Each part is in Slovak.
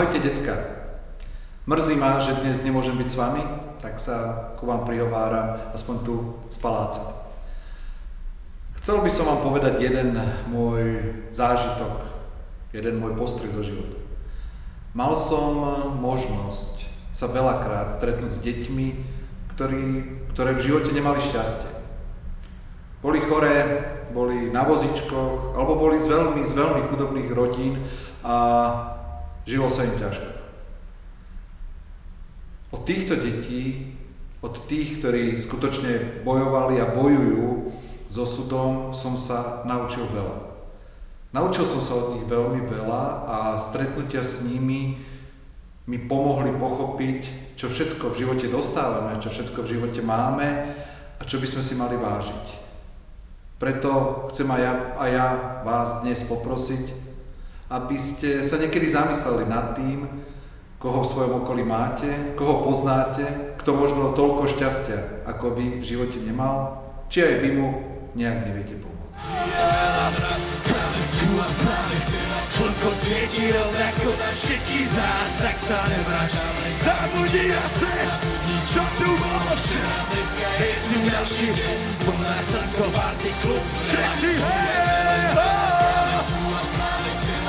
Ahojte, decka. Mrzí ma, že dnes nemôžem byť s vami, tak sa ku vám prihováram, aspoň tu z paláca. Chcel by som vám povedať jeden môj zážitok, jeden môj postreh zo života. Mal som možnosť sa veľakrát stretnúť s deťmi, ktoré v živote nemali šťastie. Boli choré, boli na vozičkoch, alebo boli z veľmi chudobných rodín a žilo sa im ťažko. Od týchto detí, od tých, ktorí skutočne bojovali a bojujú so osudom, som sa naučil veľa. Naučil som sa od nich veľmi veľa a stretnutia s nimi mi pomohli pochopiť, čo všetko v živote dostávame, čo všetko v živote máme a čo by sme si mali vážiť. Preto chcem aj ja vás dnes poprosiť, aby ste sa niekedy zamysleli nad tým, koho v svojom okolí máte, koho poznáte, kto možno toľko šťastia, ako vy v živote nemal, či aj vy mu nejak neviete pomôcť. Slnko svieti rovnako na všetkých z nás, tak sa nevráčame. Zabudni na stres, čo tu bolo včera. Dneska je tu ďalší deň, po nás slnko party klub. Všetci hej, ho!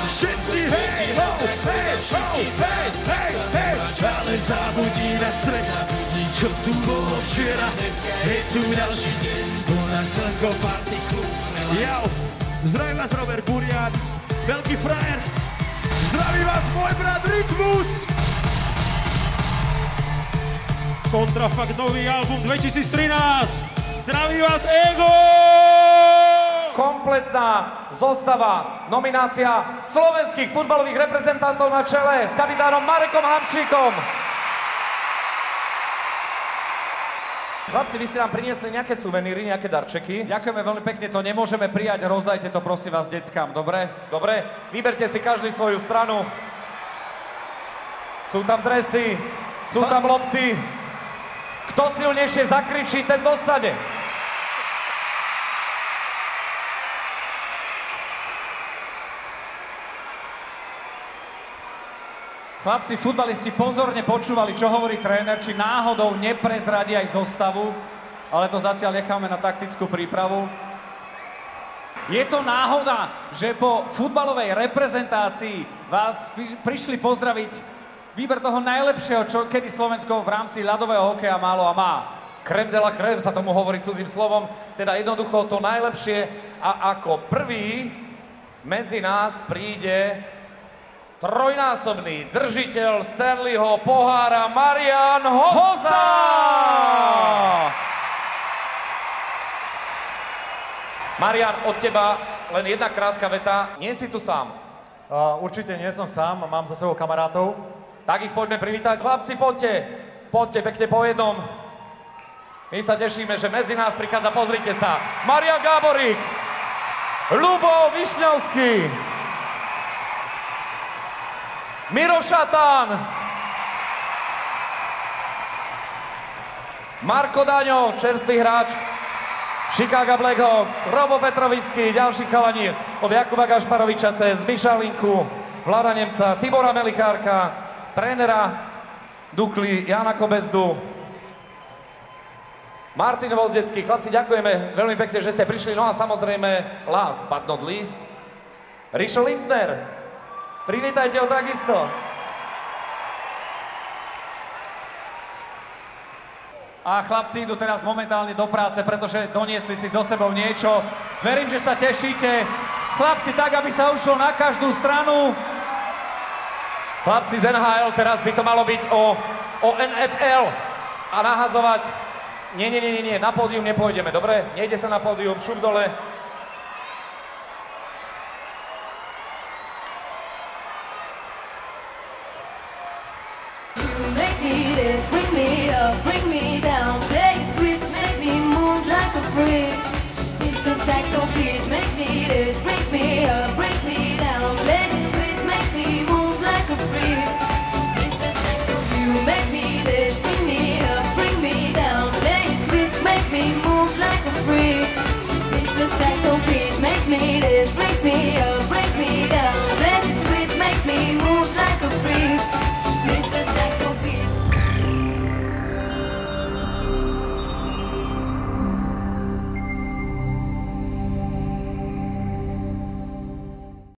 Všetci hej, ho! Všetci hej, hej, ale zabudni na stres, čo tu bolo včera. Dneska je tu ďalší deň, po nás slnko party klub. Jau, zdravím vás Robert Burian, veľký frajer. Zdraví vás môj brat Rytmus. Kontrafakt, nový album 2013. Zdraví vás Ego. Kompletná zostava, nominácia slovenských futbalových reprezentantov na čele s kapitánom Marekom Hamšíkom. Chlapci, vy ste nám priniesli nejaké suveníry, nejaké darčeky. Ďakujeme veľmi pekne, to nemôžeme prijať, rozdajte to prosím vás deckám, dobre? Dobre, vyberte si každý svoju stranu. Sú tam dresy, sú tam lopty. Kto silnejšie zakričí, ten dostane. Chlapci, futbalisti pozorne počúvali, čo hovorí tréner, či náhodou neprezradí aj zostavu, ale to zatiaľ necháme na taktickú prípravu. Je to náhoda, že po futbalovej reprezentácii vás prišli pozdraviť výber toho najlepšieho, čo kedy Slovensko v rámci ľadového hokeja málo a má. Crème de la crème sa tomu hovorí cudzým slovom, teda jednoducho to najlepšie a ako prvý medzi nás príde trojnásobný držiteľ Stanleyho pohára Marian Hossa! Marian, od teba len jedna krátka veta. Nie si tu sám. Určite nie som sám, mám za sebou kamarátov. Tak ich poďme privítať. Chlapci, poďte. Poďte pekne po jednom. My sa tešíme, že medzi nás prichádza, pozrite sa, Marian Gáborík, Ľubo Višňovský, Miro Šatán, Marko Daňo, čerstvý hráč Chicago Blackhawks, Robo Petrovický, ďalší chalani od Jakuba Gašparoviča cez Mišalinku, Vlada Nemca, Tibora Melichárka, trénera Dukly Jana Kobezdu, Martin Vozdecký. Chlapci, ďakujeme veľmi pekne, že ste prišli. No a samozrejme, last but not least, Rišo Lindner. Privítajte ho takisto. A chlapci idú teraz momentálne do práce, pretože doniesli si so sebou niečo. Verím, že sa tešíte. Chlapci, tak, aby sa ušlo na každú stranu. Chlapci z NHL, teraz by to malo byť o NFL a nahadzovať. Nie, na pódium nepôjdeme, dobre? Nejde sa na pódium, šup dole. Bring me down, play it sweet, make me move like a freak. Mr. Saxo beat makes me this, brings me up, brings me down, play it sweet, makes me move like a freak. Mr. Saxo, you make me this, bring me up, bring me down, play it sweet, make me move like a freak. Mr. Saxo beat makes me this, brings me up.